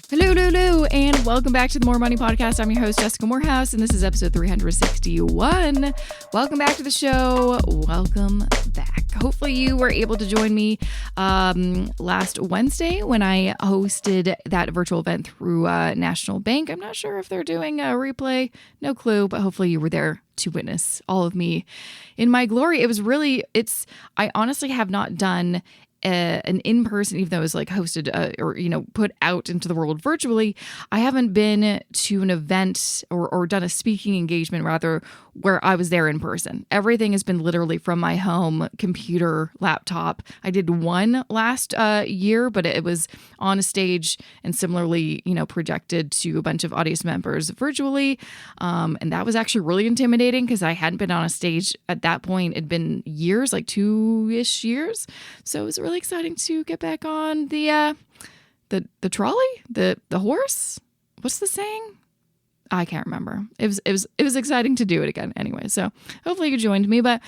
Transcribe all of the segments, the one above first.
Hello, hello, hello, and welcome back to the More Money Podcast. I'm your host, Jessica Morehouse, and this is episode 361. Welcome back to the show. Welcome back. Hopefully you were able to join me last Wednesday when I hosted that virtual event through National Bank. I'm not sure if they're doing a replay, no clue, but hopefully you were there to witness all of me in my glory. I honestly have not done an in-person, even though it was like hosted or put out into the world virtually. I haven't been to an event or done a speaking engagement rather where I was there in person. Everything has been literally from my home computer, laptop. I did one last year, but it was on a stage and similarly, projected to a bunch of audience members virtually. And that was actually really intimidating because I hadn't been on a stage at that point. It'd been years, like 2-ish years. So it was really exciting to get back on the trolley, the horse. What's the saying? I can't remember. It was exciting to do it again anyway. So hopefully you joined me. But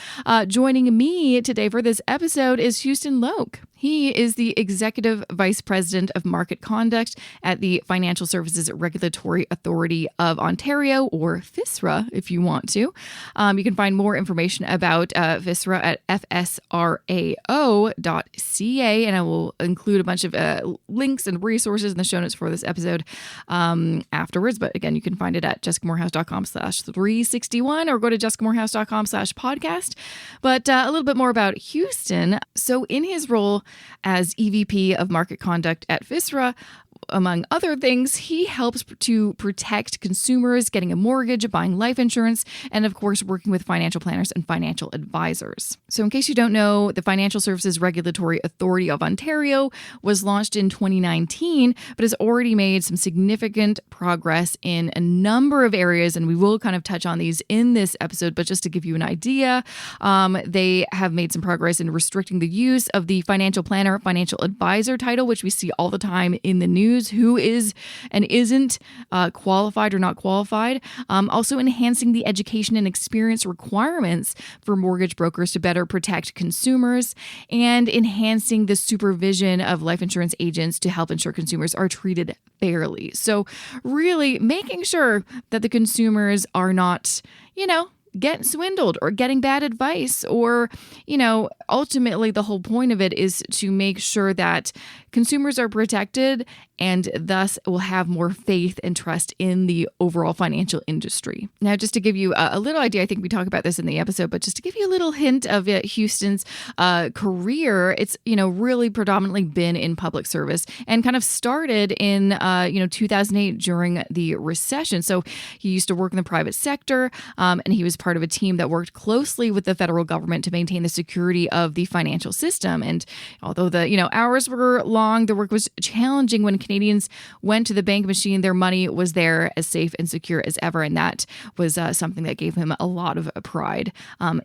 joining me today for this episode is Huston Loke. He is the Executive Vice President of Market Conduct at the Financial Services Regulatory Authority of Ontario, or FSRA, if you want to. You can find more information about FSRA at fsrao.ca, and I will include a bunch of links and resources in the show notes for this episode afterwards. But again, you can find it at jessicamorehouse.com/361 or go to jessicamorehouse.com/podcast. But a little bit more about Huston. So in his role as EVP of Market Conduct at FSRA, among other things, he helps to protect consumers getting a mortgage, buying life insurance, and of course, working with financial planners and financial advisors. So in case you don't know, the Financial Services Regulatory Authority of Ontario was launched in 2019, but has already made some significant progress in a number of areas, and we will kind of touch on these in this episode, but just to give you an idea, they have made some progress in restricting the use of the financial planner, financial advisor title, which we see all the time in the news. Who is and isn't qualified or not qualified. Also enhancing the education and experience requirements for mortgage brokers to better protect consumers, and enhancing the supervision of life insurance agents to help ensure consumers are treated fairly. So really making sure that the consumers are not, getting swindled or getting bad advice, or, ultimately the whole point of it is to make sure that consumers are protected and thus will have more faith and trust in the overall financial industry. Now, just to give you a little idea, I think we talk about this in the episode, but just to give you a little hint of Huston's career, it's, really predominantly been in public service and kind of started in, 2008 during the recession. So he used to work in the private sector, and he was part of a team that worked closely with the federal government to maintain the security of the financial system. And although the, hours were long, the work was challenging. When Canadians went to the bank machine, their money was there as safe and secure as ever. And that was something that gave him a lot of pride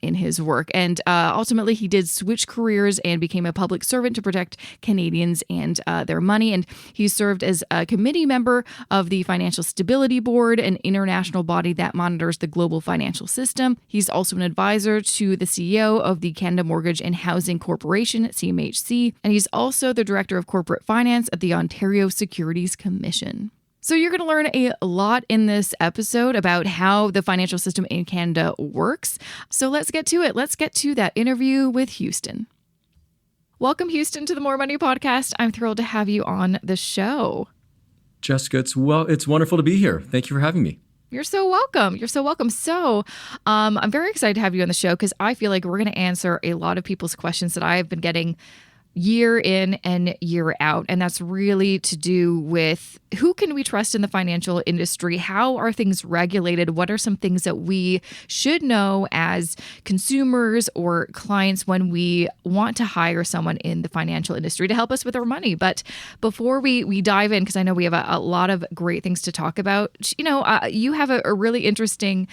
in his work. And ultimately, he did switch careers and became a public servant to protect Canadians and their money. And he served as a committee member of the Financial Stability Board, an international body that monitors the global financial system. He's also an advisor to the CEO of the Canada Mortgage and Housing Corporation, CMHC. And he's also the director of corporate finance at the Ontario Securities Commission. So you're going to learn a lot in this episode about how the financial system in Canada works. So let's get to it. Let's get to that interview with Huston. Welcome, Huston, to the More Money Podcast. I'm thrilled to have you on the show. Jessica, it's wonderful to be here. Thank you for having me. You're so welcome. You're so welcome. So I'm very excited to have you on the show because I feel like we're going to answer a lot of people's questions that I have been getting year in and year out. And that's really to do with who can we trust in the financial industry? How are things regulated? What are some things that we should know as consumers or clients when we want to hire someone in the financial industry to help us with our money? But before we dive in, because I know we have a lot of great things to talk about, you have a really interesting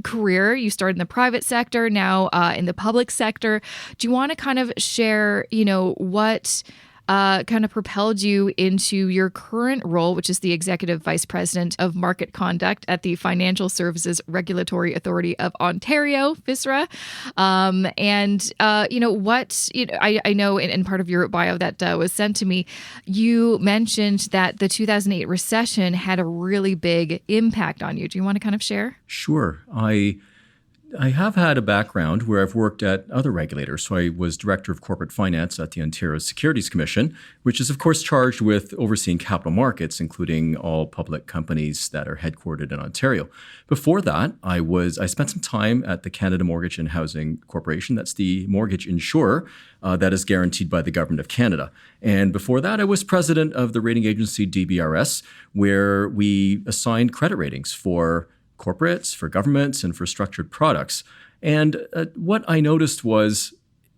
career. You started in the private sector, now in the public sector. Do you want to kind of share, what kind of propelled you into your current role, which is the Executive Vice President of Market Conduct at the Financial Services Regulatory Authority of Ontario, FSRA. I know in part of your bio that was sent to me, you mentioned that the 2008 recession had a really big impact on you. Do you want to kind of share? Sure. I have had a background where I've worked at other regulators. So I was Director of Corporate Finance at the Ontario Securities Commission, which is, of course, charged with overseeing capital markets, including all public companies that are headquartered in Ontario. Before that, I spent some time at the Canada Mortgage and Housing Corporation. That's the mortgage insurer that is guaranteed by the Government of Canada. And before that, I was president of the rating agency DBRS, where we assigned credit ratings for corporates, for governments, and for structured products. And what I noticed was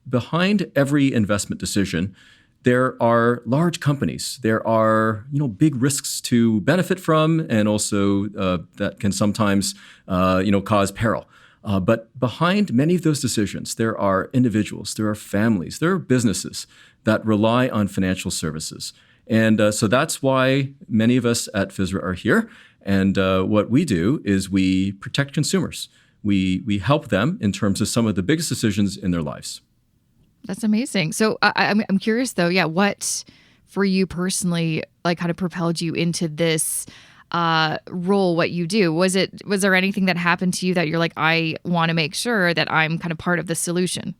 behind every investment decision, there are large companies. There are big risks to benefit from, and also that can sometimes cause peril. But behind many of those decisions, there are individuals, there are families, there are businesses that rely on financial services. And so that's why many of us at FSRA are here. And what we do is we protect consumers. We help them in terms of some of the biggest decisions in their lives. That's amazing. So I'm curious, though, what for you personally, kind of propelled you into this role, what you do? Was there anything that happened to you that you're like, I want to make sure that I'm kind of part of the solution?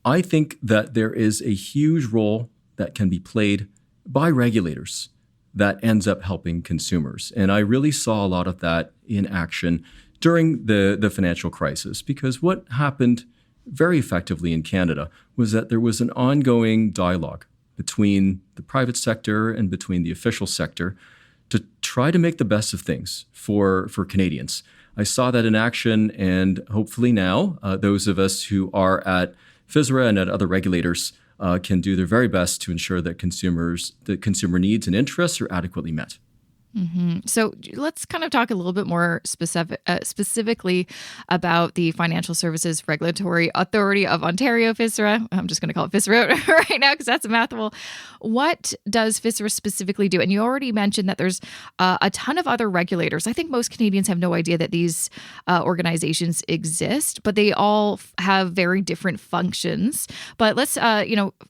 I think that there is a huge role that can be played by regulators that ends up helping consumers. And I really saw a lot of that in action during the financial crisis, because what happened very effectively in Canada was that there was an ongoing dialogue between the private sector and between the official sector to try to make the best of things for Canadians. I saw that in action, and hopefully now those of us who are at FSRA and at other regulators can do their very best to ensure that consumer needs and interests are adequately met. Mm-hmm. So let's kind of talk a little bit more specifically about the Financial Services Regulatory Authority of Ontario, FSRA. I'm just going to call it FSRA right now because that's a mouthful. What does FSRA specifically do? And you already mentioned that there's a ton of other regulators. I think most Canadians have no idea that these organizations exist, but they all have very different functions. But let's,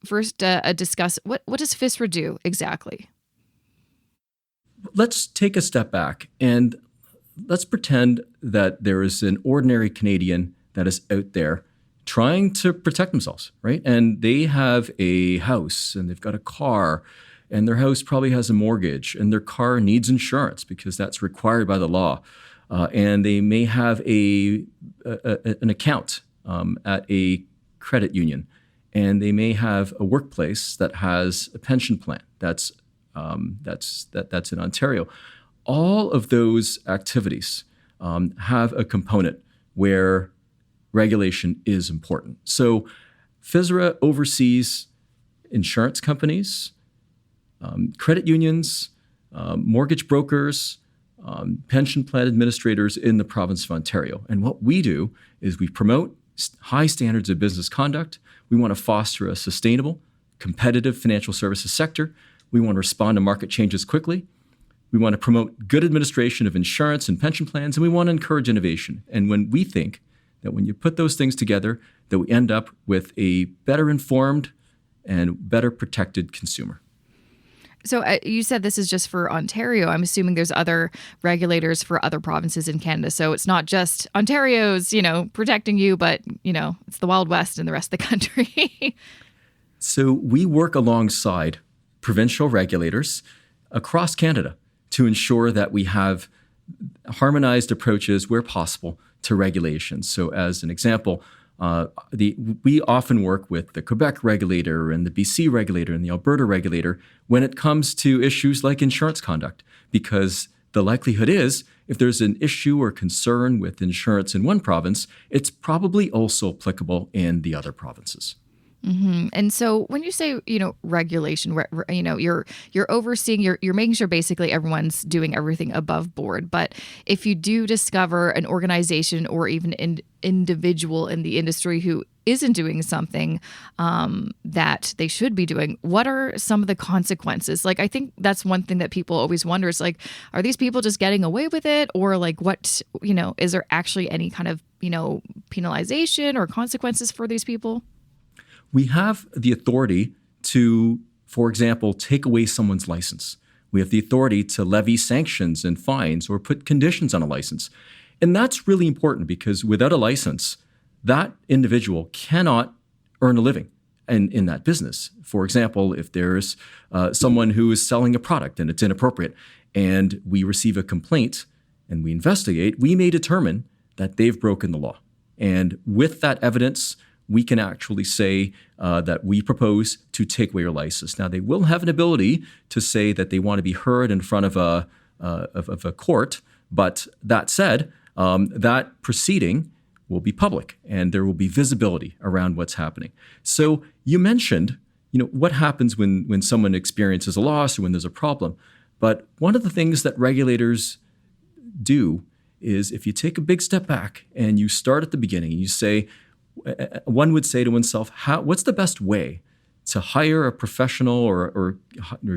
first discuss what does FSRA do exactly? Let's take a step back and let's pretend that there is an ordinary Canadian that is out there trying to protect themselves, right? And they have a house and they've got a car, and their house probably has a mortgage, and their car needs insurance because that's required by the law. And they may have an account at a credit union, and they may have a workplace that has a pension plan that's in Ontario. All of those activities have a component where regulation is important. So FSRA oversees insurance companies, credit unions, mortgage brokers, pension plan administrators in the province of Ontario. And what we do is we promote high standards of business conduct. We want to foster a sustainable, competitive financial services sector. We want to respond to market changes quickly. We want to promote good administration of insurance and pension plans, and we want to encourage innovation. And when we think that when you put those things together, that we end up with a better informed and better protected consumer. So you said this is just for Ontario. I'm assuming there's other regulators for other provinces in Canada. So it's not just Ontario's, protecting you, but, it's the Wild West in the rest of the country. So we work alongside provincial regulators across Canada to ensure that we have harmonized approaches where possible to regulations. So as an example, we often work with the Quebec regulator and the BC regulator and the Alberta regulator when it comes to issues like insurance conduct, because the likelihood is if there's an issue or concern with insurance in one province, it's probably also applicable in the other provinces. Mm-hmm. And so when you say, regulation, you're overseeing, you're making sure basically everyone's doing everything above board. But if you do discover an organization or even an individual in the industry who isn't doing something that they should be doing, what are some of the consequences? Like, I think that's one thing that people always wonder is like, are these people just getting away with it? Or like, what, is there actually any kind of, penalization or consequences for these people? We have the authority to, for example, take away someone's license. We have the authority to levy sanctions and fines or put conditions on a license. And that's really important because without a license, that individual cannot earn a living in that business. For example, if there's someone who is selling a product and it's inappropriate and we receive a complaint and we investigate, we may determine that they've broken the law. And with that evidence, we can actually say that we propose to take away your license. Now, they will have an ability to say that they want to be heard in front of a court. But that said, that proceeding will be public and there will be visibility around what's happening. So you mentioned, what happens when someone experiences a loss or when there's a problem. But one of the things that regulators do is if you take a big step back and you start at the beginning, you say, one would say to oneself, what's the best way to hire a professional or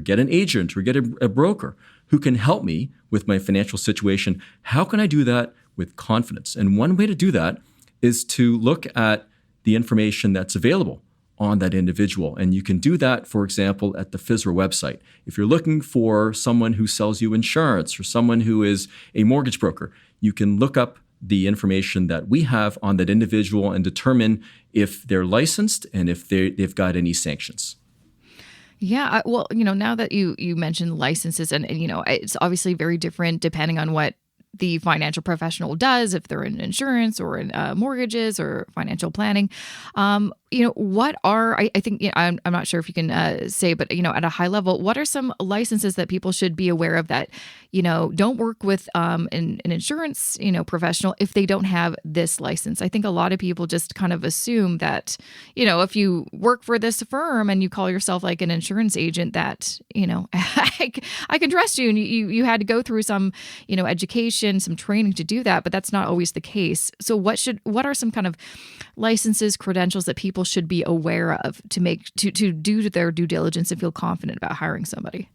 get an agent or get a broker who can help me with my financial situation? How can I do that with confidence? And one way to do that is to look at the information that's available on that individual. And you can do that, for example, at the FSRA website. If you're looking for someone who sells you insurance or someone who is a mortgage broker, you can look up the information that we have on that individual and determine if they're licensed and if they've got any sanctions. Yeah. Well, now that you mentioned licenses and it's obviously very different depending on what the financial professional does, if they're in insurance or in mortgages or financial planning. What are, I think, I'm not sure if you can say, but, at a high level, what are some licenses that people should be aware of that, don't work with an insurance, professional if they don't have this license? I think a lot of people just kind of assume that, if you work for this firm and you call yourself like an insurance agent that, I can trust you. And you had to go through some, education, some training to do that, but that's not always the case. So what are some kind of licenses, credentials that people should be aware of to do their due diligence and feel confident about hiring somebody?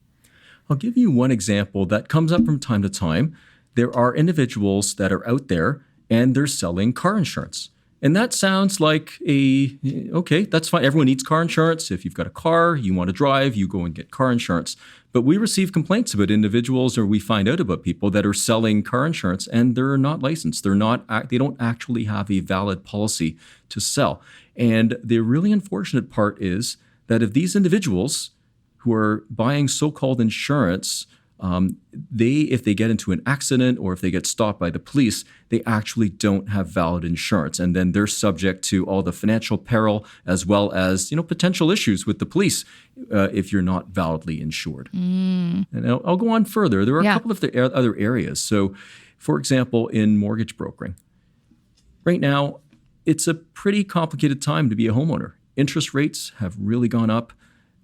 I'll give you one example that comes up from time to time. There are individuals that are out there and they're selling car insurance. And that sounds like okay, that's fine. Everyone needs car insurance. If you've got a car, you want to drive, you go and get car insurance. But we receive complaints about individuals or we find out about people that are selling car insurance and they're not licensed. They don't actually have a valid policy to sell. And the really unfortunate part is that if these individuals who are buying so-called insurance, if they get into an accident or if they get stopped by the police, they actually don't have valid insurance. And then they're subject to all the financial peril as well as, potential issues with the police if you're not validly insured. And I'll go on further. There are a couple of other areas. So, for example, in mortgage brokering, right now, it's a pretty complicated time to be a homeowner. Interest rates have really gone up.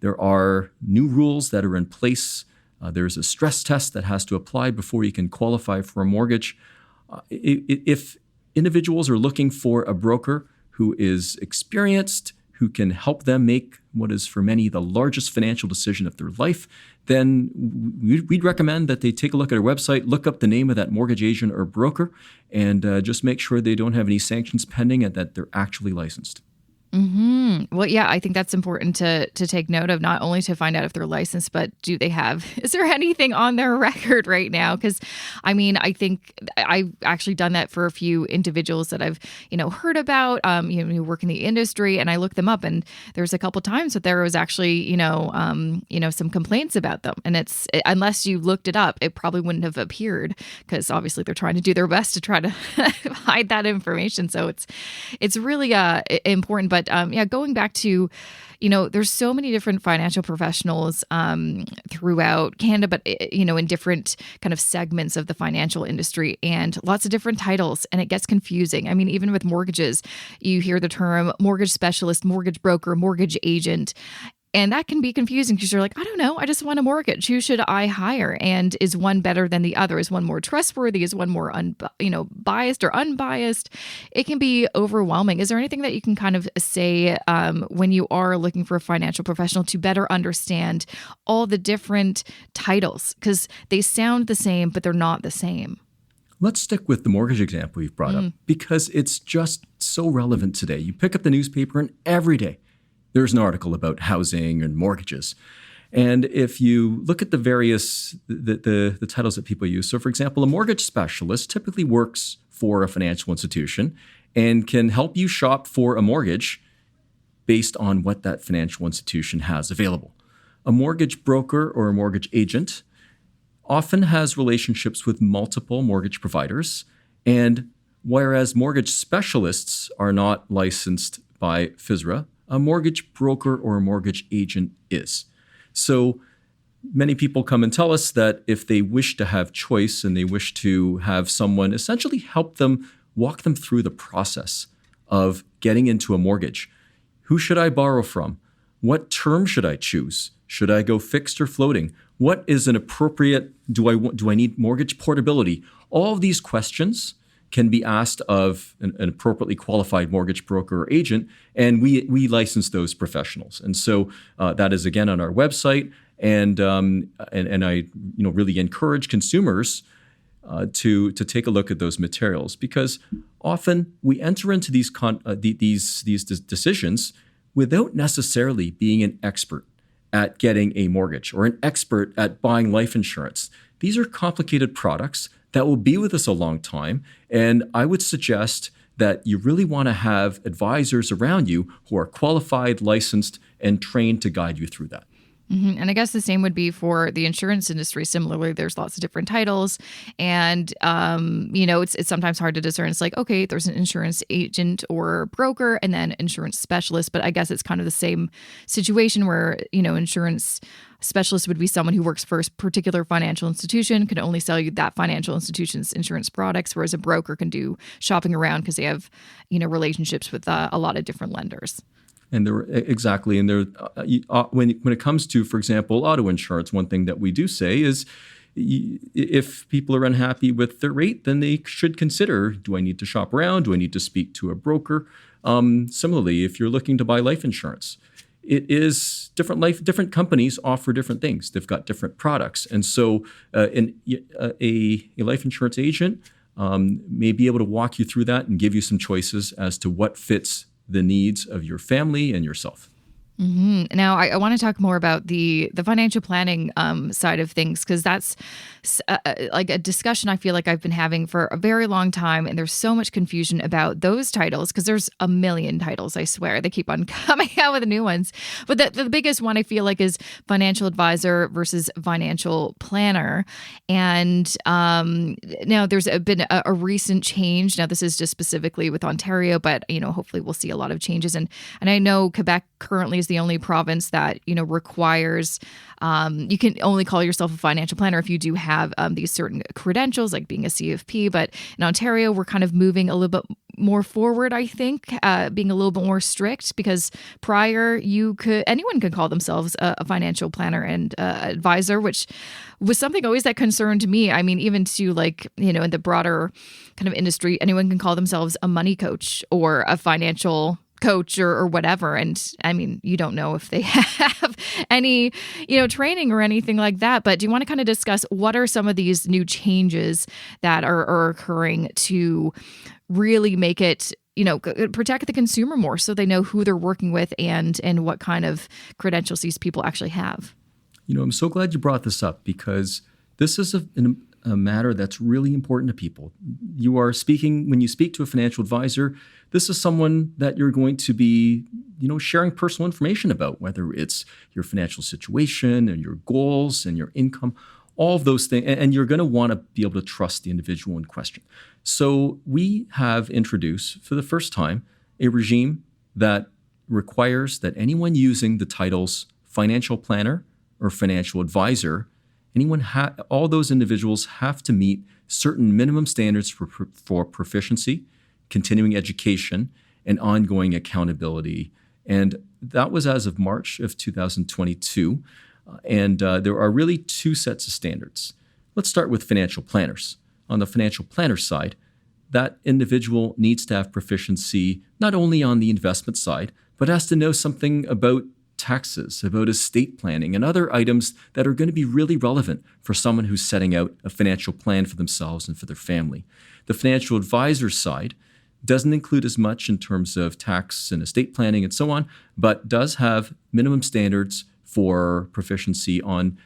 There are new rules that are in place. There's a stress test that has to apply before you can qualify for a mortgage. If individuals are looking for a broker who is experienced, who can help them make what is for many the largest financial decision of their life, then we'd recommend that they take a look at our website, look up the name of that mortgage agent or broker, and just make sure they don't have any sanctions pending and that they're actually licensed. Mm-hmm. Well, yeah, I think that's important to take note of, not only to find out if they're licensed, but is there anything on their record right now? Because, I think I've actually done that for a few individuals that I've, heard about, who work in the industry, and I looked them up, and there's a couple times that there was actually, some complaints about them. And unless you looked it up, it probably wouldn't have appeared because obviously they're trying to do their best to try to hide that information. So it's really important. But going back to, there's so many different financial professionals throughout Canada, but, in different kind of segments of the financial industry and lots of different titles. And it gets confusing. Even with mortgages, you hear the term mortgage specialist, mortgage broker, mortgage agent. And that can be confusing because you're like, I don't know, I just want a mortgage. Who should I hire? And is one better than the other? Is one more trustworthy? Is one more biased or unbiased? It can be overwhelming. Is there anything that you can kind of say when you are looking for a financial professional to better understand all the different titles? Because they sound the same, but they're not the same. Let's stick with the mortgage example you've brought up because it's just so relevant today. You pick up the newspaper and every day there's an article about housing and mortgages. And if you look at the various the titles that people use, so for example, a mortgage specialist typically works for a financial institution and can help you shop for a mortgage based on what that financial institution has available. A mortgage broker or a mortgage agent often has relationships with multiple mortgage providers, and whereas mortgage specialists are not licensed by FSRA, a mortgage broker or a mortgage agent is. So many people come and tell us that if they wish to have choice and they wish to have someone essentially help them, walk them through the process of getting into a mortgage. Who should I borrow from? What term should I choose? Should I go fixed or floating? What is an appropriate, do I need mortgage portability? All of these questions can be asked of an appropriately qualified mortgage broker or agent, and we license those professionals. And so that is again on our website, and I really encourage consumers to take a look at those materials because often we enter into these decisions without necessarily being an expert at getting a mortgage or an expert at buying life insurance. These are complicated products that will be with us a long time. And I would suggest that you really want to have advisors around you who are qualified, licensed, and trained to guide you through that. Mm-hmm. And I guess the same would be for the insurance industry. Similarly, there's lots of different titles. And, it's sometimes hard to discern. It's like, okay, there's an insurance agent or broker and then insurance specialist. But I guess it's kind of the same situation where, insurance specialist would be someone who works for a particular financial institution, can only sell you that financial institution's insurance products, whereas a broker can do shopping around because they have, relationships with a lot of different lenders. And when it comes to, for example, auto insurance, one thing that we do say is if people are unhappy with their rate, then they should consider, do I need to shop around? Do I need to speak to a broker? Similarly, if you're looking to buy life insurance, it is different companies offer different things. They've got different products. And so a life insurance agent may be able to walk you through that and give you some choices as to what fits the needs of your family and yourself. Mm-hmm. Now, I want to talk more about the financial planning side of things, because that's like a discussion I feel like I've been having for a very long time. And there's so much confusion about those titles because there's a million titles, I swear. They keep on coming out with new ones. But the biggest one I feel like is financial advisor versus financial planner. And now there's been a recent change. Now, this is just specifically with Ontario, but, hopefully we'll see a lot of changes. And I know Quebec currently is the only province that, requires you can only call yourself a financial planner if you do have these certain credentials, like being a CFP. But in Ontario, we're kind of moving a little bit more forward, I think, being a little bit more strict, because prior anyone could call themselves a financial planner and advisor, which was something always that concerned me. I mean, even to in the broader kind of industry, anyone can call themselves a money coach or a financial coach or whatever. And I mean, you don't know if they have any, training or anything like that. But do you want to kind of discuss what are some of these new changes that are occurring to really make it, protect the consumer more so they know who they're working with and what kind of credentials these people actually have? I'm so glad you brought this up because this is a matter that's really important to people. When you speak to a financial advisor, this is someone that you're going to be, sharing personal information about, whether it's your financial situation and your goals and your income, all of those things. And you're going to want to be able to trust the individual in question. So we have introduced for the first time a regime that requires that anyone using the titles financial planner or financial advisor, all those individuals have to meet certain minimum standards for proficiency, continuing education, and ongoing accountability And that was as of March of 2022. And there are really two sets of standards. Let's start with financial planners. On the financial planner side, that individual needs to have proficiency not only on the investment side, but has to know something about taxes, about estate planning, and other items that are going to be really relevant for someone who's setting out a financial plan for themselves and for their family. The financial advisor side doesn't include as much in terms of tax and estate planning and so on, but does have minimum standards for proficiency on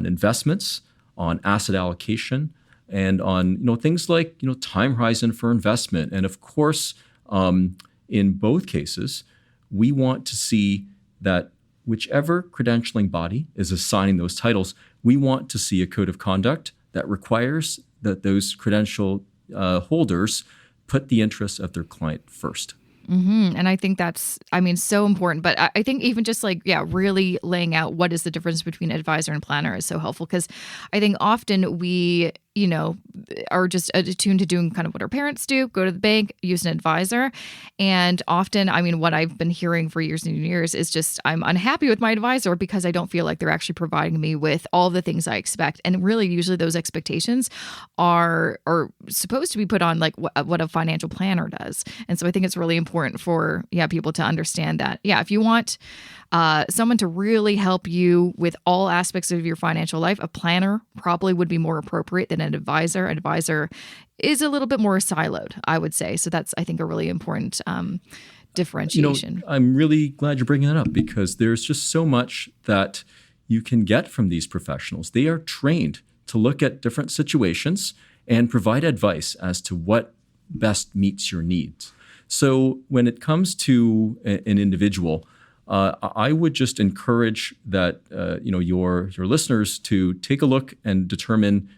investments, on asset allocation, and on things like time horizon for investment. And of course, in both cases, we want to see that whichever credentialing body is assigning those titles, we want to see a code of conduct that requires that those credential holders put the interests of their client first. Mm-hmm. And I think that's, so important. But I think even just really laying out what is the difference between advisor and planner is so helpful, because I think often we, are just attuned to doing kind of what our parents do, go to the bank, use an advisor. And often, what I've been hearing for years and years is just I'm unhappy with my advisor because I don't feel like they're actually providing me with all the things I expect. And really, usually those expectations are supposed to be put on like what a financial planner does. And so I think it's really important for people to understand that. If you want someone to really help you with all aspects of your financial life, a planner probably would be more appropriate than an advisor. An advisor is a little bit more siloed, I would say. So that's, I think, a really important differentiation. I'm really glad you're bringing that up, because there's just so much that you can get from these professionals. They are trained to look at different situations and provide advice as to what best meets your needs. So when it comes to an individual, I would just encourage that your listeners to take a look and determine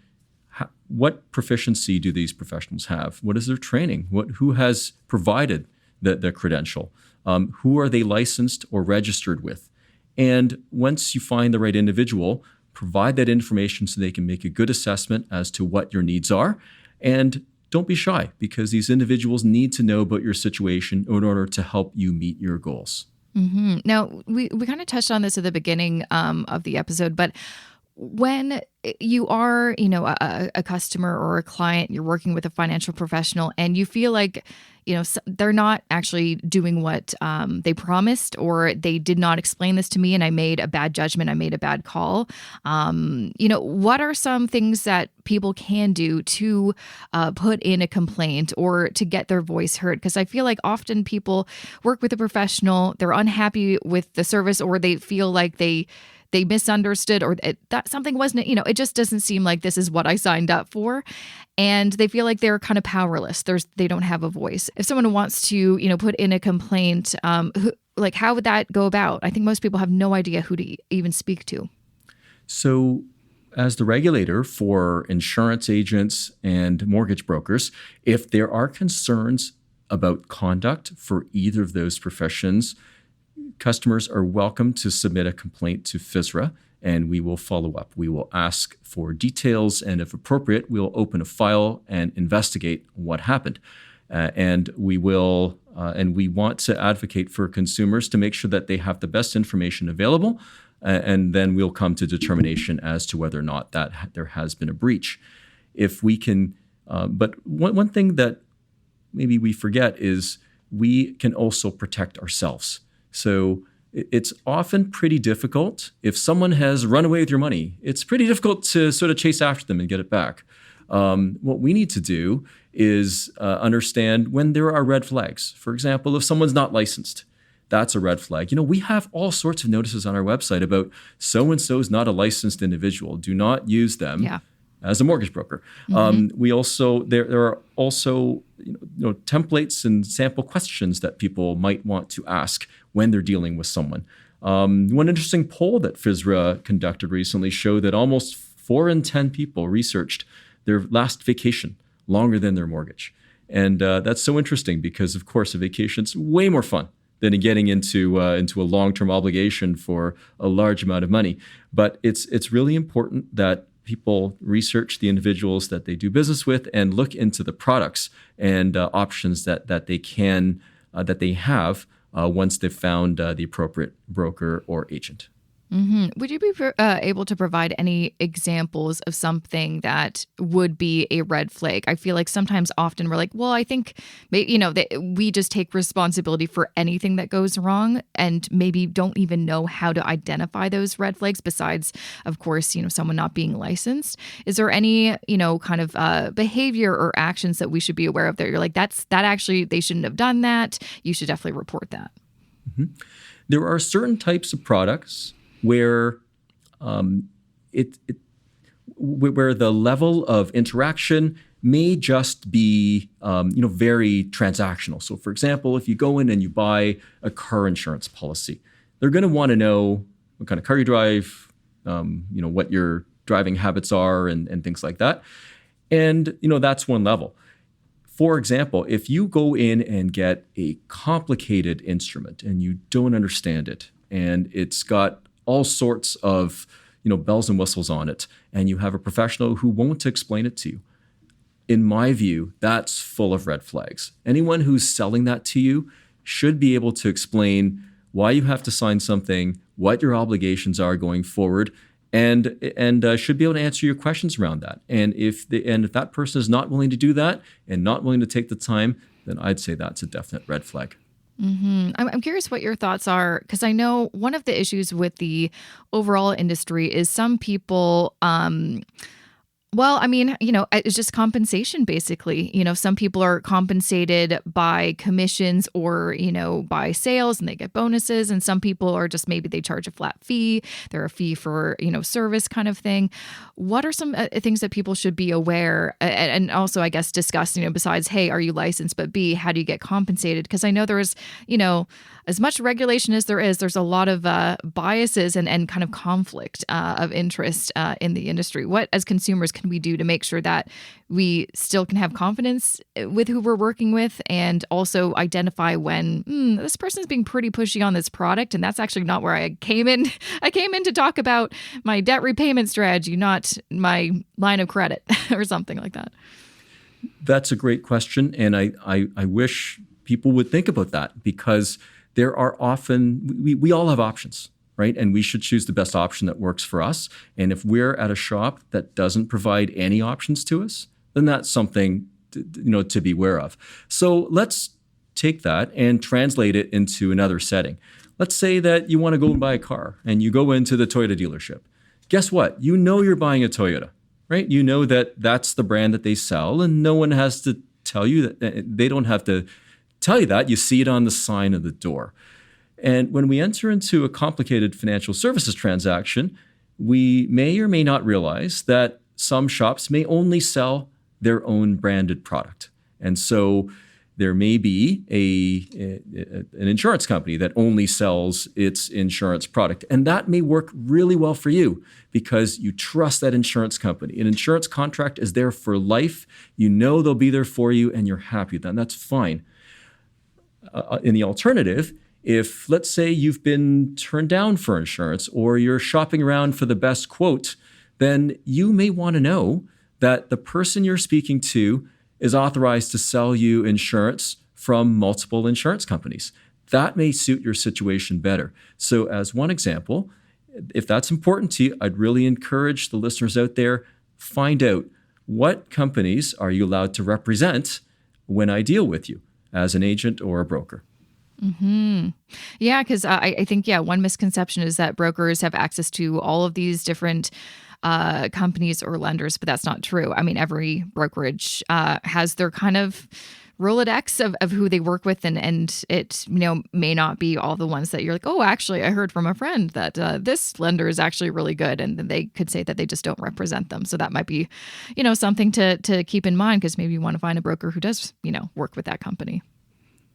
what proficiency do these professionals have? What is their training? Who has provided the credential? Who are they licensed or registered with? And once you find the right individual, provide that information so they can make a good assessment as to what your needs are. And don't be shy, because these individuals need to know about your situation in order to help you meet your goals. Mm-hmm. Now, we kind of touched on this at the beginning of the episode, but when you are, a customer or a client, you're working with a financial professional and you feel like, they're not actually doing what they promised, or they did not explain this to me and I made a bad judgment, I made a bad call. What are some things that people can do to put in a complaint or to get their voice heard? Because I feel like often people work with a professional, they're unhappy with the service, or they feel like they misunderstood, or that something wasn't, it just doesn't seem like this is what I signed up for. And they feel like they're kind of powerless. They don't have a voice. If someone wants to, put in a complaint, how would that go about? I think most people have no idea who to even speak to. So as the regulator for insurance agents and mortgage brokers, if there are concerns about conduct for either of those professions, customers are welcome to submit a complaint to FSRA, and we will follow up. We will ask for details, and if appropriate, we'll open a file and investigate what happened. And we want to advocate for consumers to make sure that they have the best information available, and then we'll come to determination as to whether or not that there has been a breach. If we can, but one thing that maybe we forget is we can also protect ourselves. So it's often pretty difficult. If someone has run away with your money, it's pretty difficult to sort of chase after them and get it back. What we need to do is understand when there are red flags. For example, if someone's not licensed, that's a red flag. We have all sorts of notices on our website about so-and-so is not a licensed individual. Do not use them as a mortgage broker. Mm-hmm. We also, there are also templates and sample questions that people might want to ask when they're dealing with someone. One interesting poll that FSRA conducted recently showed that almost 4 in 10 people researched their last vacation longer than their mortgage. And that's so interesting because, of course, a vacation's way more fun than getting into a long-term obligation for a large amount of money. But it's really important that people research the individuals that they do business with and look into the products and options that they have once they've found the appropriate broker or agent. Would you be able to provide any examples of something that would be a red flag? I feel like sometimes often we're like, well, I think maybe, we just take responsibility for anything that goes wrong and maybe don't even know how to identify those red flags besides, of course, someone not being licensed. Is there any, kind of behavior or actions that we should be aware of that you're like, that actually, they shouldn't have done that. You should definitely report that. There are certain types of products where where the level of interaction may just be very transactional. So, for example, if you go in and you buy a car insurance policy, they're going to want to know what kind of car you drive, what your driving habits are, and things like that. And that's one level. For example, if you go in and get a complicated instrument and you don't understand it, and it's got all sorts of, bells and whistles on it, and you have a professional who won't explain it to you. In my view, that's full of red flags. Anyone who's selling that to you should be able to explain why you have to sign something, what your obligations are going forward, and should be able to answer your questions around that. And if that person is not willing to do that and not willing to take the time, then I'd say that's a definite red flag. I'm curious what your thoughts are, because I know one of the issues with the overall industry is some people, it's just compensation, basically. Some people are compensated by commissions or, by sales and they get bonuses. And some people are just maybe they charge a flat fee. They're a fee for, service kind of thing. What are some things that people should be aware and also, I guess, discuss, besides, hey, are you licensed? But B, how do you get compensated? Because I know there's, as much regulation as there's a lot of biases and kind of conflict of interest in the industry. What, as consumers, can we do to make sure that we still can have confidence with who we're working with and also identify when this person's being pretty pushy on this product, and that's actually not where I came in. I came in to talk about my debt repayment strategy, not my line of credit or something like that. That's a great question, and I wish people would think about that, because there are often, we all have options, right? And we should choose the best option that works for us. And if we're at a shop that doesn't provide any options to us, then that's something to be aware of. So let's take that and translate it into another setting. Let's say that you want to go and buy a car and you go into the Toyota dealership. Guess what? You're buying a Toyota, right? You know that that's the brand that they sell, and no one has to tell you that. They don't have to tell you that. You see it on the sign of the door. And when we enter into a complicated financial services transaction, we may or may not realize that some shops may only sell their own branded product. And so there may be an insurance company that only sells its insurance product. And that may work really well for you because you trust that insurance company. An insurance contract is there for life. They'll be there for you and you're happy with that. And that's fine. In the alternative, if, let's say, you've been turned down for insurance or you're shopping around for the best quote, then you may want to know that the person you're speaking to is authorized to sell you insurance from multiple insurance companies. That may suit your situation better. So as one example, if that's important to you, I'd really encourage the listeners out there, find out what companies are you allowed to represent when I deal with you as an agent or a broker. Yeah, because I think, one misconception is that brokers have access to all of these different companies or lenders, but that's not true. I mean, every brokerage has their kind of Rolodex of who they work with, and it may not be all the ones that you're like, oh, actually, I heard from a friend that this lender is actually really good, and they could say that they just don't represent them. So that might be, something to keep in mind, because maybe you want to find a broker who does, work with that company.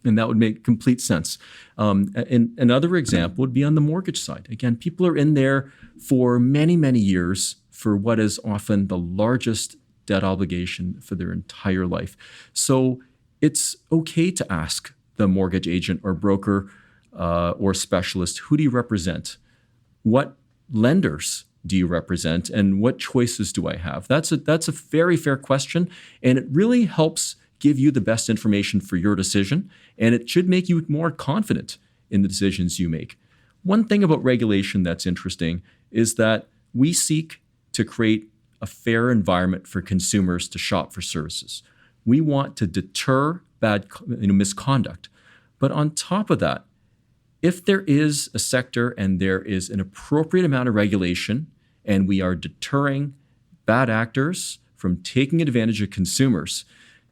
And that would make complete sense. And another example would be on the mortgage side. Again, people are in there for many, many years for what is often the largest debt obligation for their entire life. So it's okay to ask the mortgage agent or broker or specialist, who do you represent? What lenders do you represent? And what choices do I have? That's a very fair question. And it really helps give you the best information for your decision. And it should make you more confident in the decisions you make. One thing about regulation that's interesting is that we seek to create a fair environment for consumers to shop for services. We want to deter bad misconduct. But on top of that, if there is a sector and there is an appropriate amount of regulation and we are deterring bad actors from taking advantage of consumers,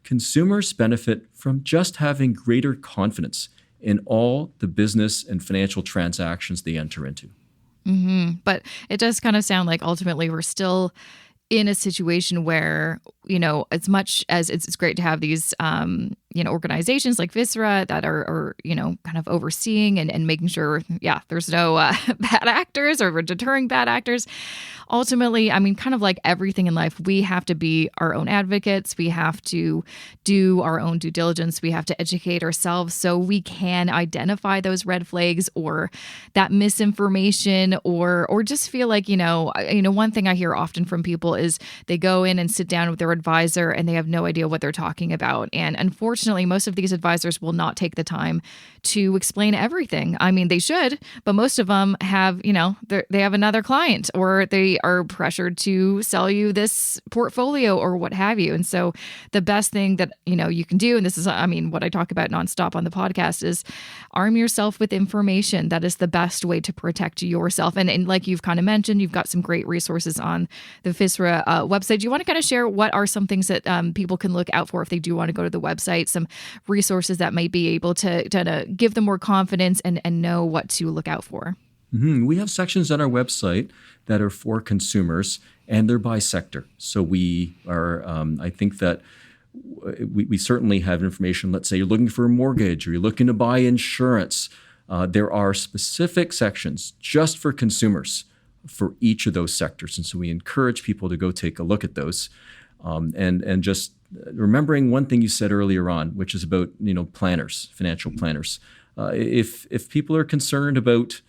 consumers benefit from just having greater confidence in all the business and financial transactions they enter into. Mm-hmm. But it does kind of sound like ultimately we're still in a situation where, as much as it's great to have these, organizations like FSRA that are kind of overseeing and making sure, there's no bad actors or deterring bad actors. Ultimately, kind of like everything in life, we have to be our own advocates. We have to do our own due diligence. We have to educate ourselves so we can identify those red flags or that misinformation or just feel like, one thing I hear often from people is they go in and sit down with their advisor and they have no idea what they're talking about. And unfortunately, most of these advisors will not take the time to explain everything. They should, but most of them have, they have another client or they are pressured to sell you this portfolio or what have you. And so the best thing that, you can do, and this is, what I talk about nonstop on the podcast, is arm yourself with information. That is the best way to protect yourself. And like you've kind of mentioned, you've got some great resources on the FSRA website. Do you want to kind of share what are some things that people can look out for if they do want to go to the website, some resources that might be able to give them more confidence and know what to look out for? Mm-hmm. We have sections on our website that are for consumers, and they're by sector. So we are, I think that we certainly have information. Let's say you're looking for a mortgage or you're looking to buy insurance. There are specific sections just for consumers for each of those sectors. And so we encourage people to go take a look at those. And just remembering one thing you said earlier on, which is about, planners, financial planners. If people are concerned about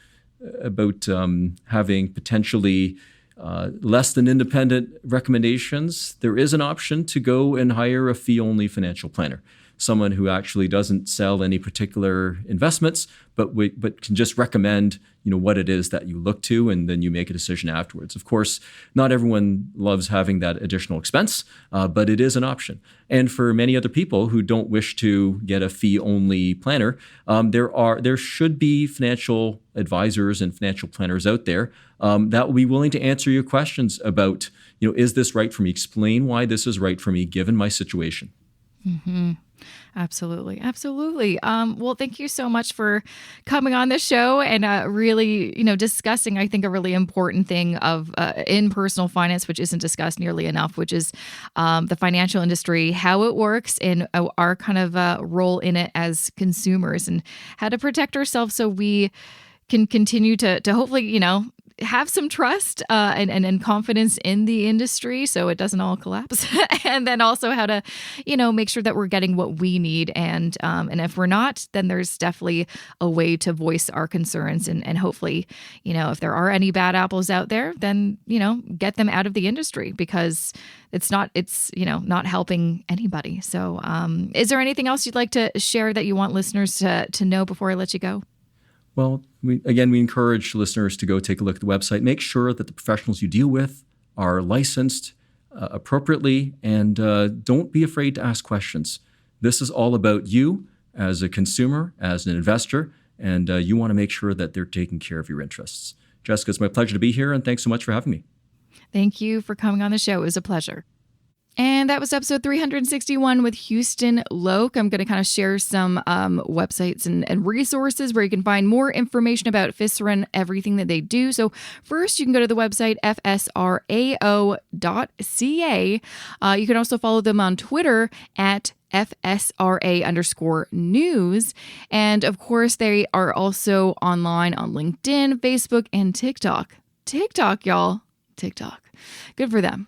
having potentially less than independent recommendations, there is an option to go and hire a fee-only financial planner, someone who actually doesn't sell any particular investments, but can just recommend what it is that you look to, and then you make a decision afterwards. Of course, not everyone loves having that additional expense, but it is an option. And for many other people who don't wish to get a fee-only planner, there should be financial advisors and financial planners out there that will be willing to answer your questions about, is this right for me? Explain why this is right for me given my situation. Mm-hmm. Absolutely. Well, thank you so much for coming on the show and really, discussing, I think, a really important thing of in personal finance, which isn't discussed nearly enough, which is the financial industry, how it works, and our kind of role in it as consumers, and how to protect ourselves so we can continue to hopefully, have some trust and confidence in the industry so it doesn't all collapse. And then also how to, make sure that we're getting what we need. And if we're not, then there's definitely a way to voice our concerns and hopefully, if there are any bad apples out there, then, get them out of the industry because it's not helping anybody. So is there anything else you'd like to share that you want listeners to know before I let you go? Well, we encourage listeners to go take a look at the website. Make sure that the professionals you deal with are licensed appropriately, and don't be afraid to ask questions. This is all about you as a consumer, as an investor, and you want to make sure that they're taking care of your interests. Jessica, it's my pleasure to be here, and thanks so much for having me. Thank you for coming on the show. It was a pleasure. And that was episode 361 with Huston Loke. I'm going to kind of share some websites and resources where you can find more information about FSRA and everything that they do. So first, you can go to the website fsrao.ca. You can also follow them on Twitter at FSRA_news. And of course, they are also online on LinkedIn, Facebook, and TikTok. TikTok, y'all. TikTok. Good for them.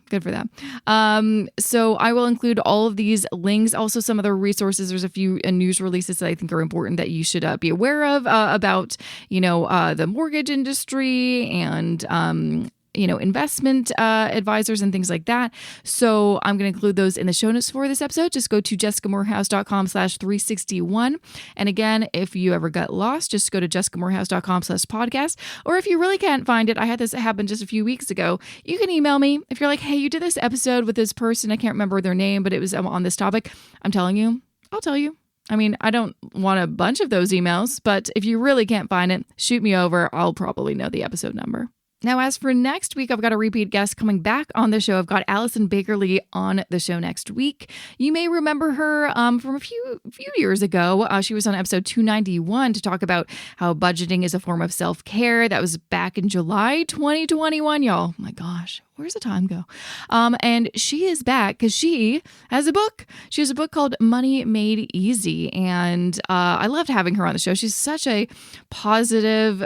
So I will include all of these links. Also, some other resources. There's a few news releases that I think are important that you should be aware of about, the mortgage industry and investment advisors and things like that. So I'm going to include those in the show notes for this episode. Just go to jessicamorehouse.com/361. And again, if you ever got lost, just go to jessicamorehouse.com/podcast. Or if you really can't find it, I had this happen just a few weeks ago. You can email me if you're like, hey, you did this episode with this person. I can't remember their name, but it was on this topic. I'm telling you, I'll tell you. I mean, I don't want a bunch of those emails, but if you really can't find it, shoot me over. I'll probably know the episode number. Now, as for next week, I've got a repeat guest coming back on the show. I've got Allison Bakerly on the show next week. You may remember her from a few years ago. She was on episode 291 to talk about how budgeting is a form of self-care. That was back in July 2021, y'all. Oh my gosh. Where's the time go? And she is back because she has a book. She has a book called Money Made Easy. And I loved having her on the show. She's such a positive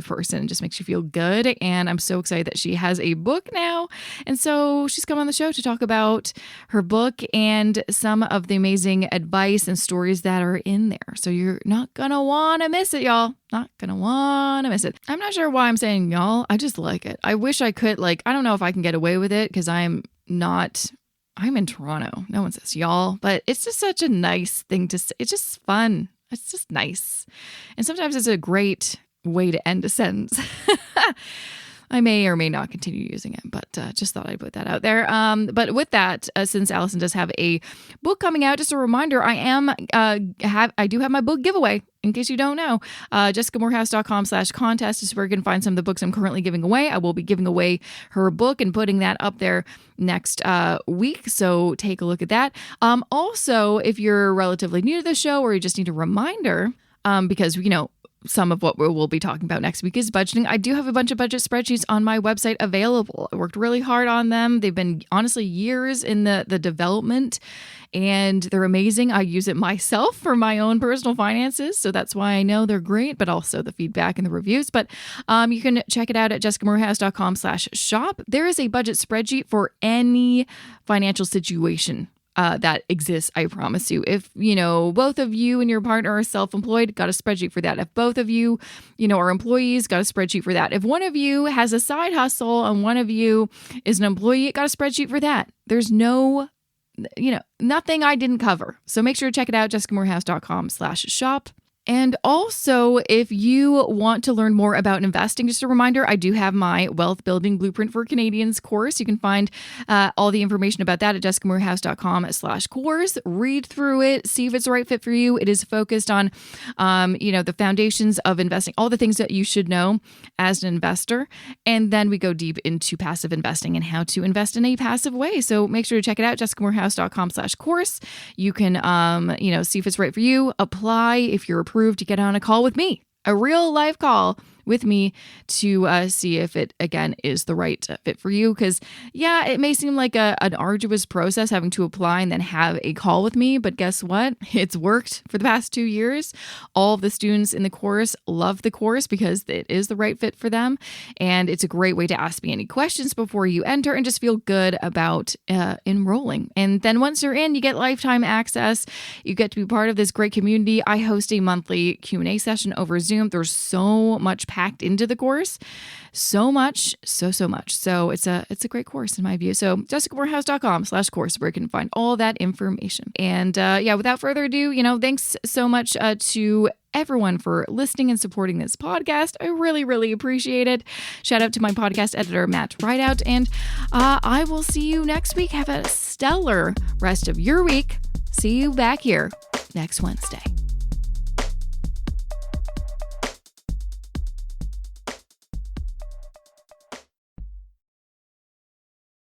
person. It just makes you feel good. And I'm so excited that she has a book now. And so she's come on the show to talk about her book and some of the amazing advice and stories that are in there. So you're not going to want to miss it, y'all. Not gonna want to miss it. I'm not sure why I'm saying y'all. I just like it. I wish I could, I don't know if I can get away with it because I'm in Toronto. No one says y'all, but it's just such a nice thing to say. It's just fun. It's just nice. And sometimes it's a great way to end a sentence. I may or may not continue using it, but just thought I'd put that out there. But with that, since Allison does have a book coming out, just a reminder, I do have my book giveaway. In case you don't know, jessicamorehouse.com/contest is where you can find some of the books I'm currently giving away. I will be giving away her book and putting that up there next week. So take a look at that. Also, if you're relatively new to the show or you just need a reminder, because, some of what we'll be talking about next week is budgeting. I do have a bunch of budget spreadsheets on my website available. I worked really hard on them. They've been honestly years in the development and they're amazing. I use it myself for my own personal finances. So that's why I know they're great, but also the feedback and the reviews. But you can check it out at jessicamorehouse.com/shop. There is a budget spreadsheet for any financial situation that exists, I promise you. If, both of you and your partner are self-employed, got a spreadsheet for that. If both of you, are employees, got a spreadsheet for that. If one of you has a side hustle and one of you is an employee, got a spreadsheet for that. There's no, nothing I didn't cover. So make sure to check it out, jessicamorehouse.com/shop. And also, if you want to learn more about investing, just a reminder, I do have my Wealth Building Blueprint for Canadians course. You can find all the information about that at jessicamorehouse.com/course. Read through it, see if it's the right fit for you. It is focused on, the foundations of investing, all the things that you should know as an investor. And then we go deep into passive investing and how to invest in a passive way. So make sure to check it out, jessicamorehouse.com/course. You can, see if it's right for you. Apply if you're approved to get on a call with me, a real life call with me to see if it, again, is the right fit for you. Because, it may seem like an arduous process having to apply and then have a call with me. But guess what? It's worked for the past 2 years. All of the students in the course love the course because it is the right fit for them. And it's a great way to ask me any questions before you enter and just feel good about enrolling. And then once you're in, you get lifetime access. You get to be part of this great community. I host a monthly Q&A session over Zoom. There's so much packed into the course. So much, so much. So it's a great course in my view. So jessicamorehouse.com/course where you can find all that information. And without further ado, thanks so much to everyone for listening and supporting this podcast. I really, really appreciate it. Shout out to my podcast editor, Matt Rideout. And I will see you next week. Have a stellar rest of your week. See you back here next Wednesday.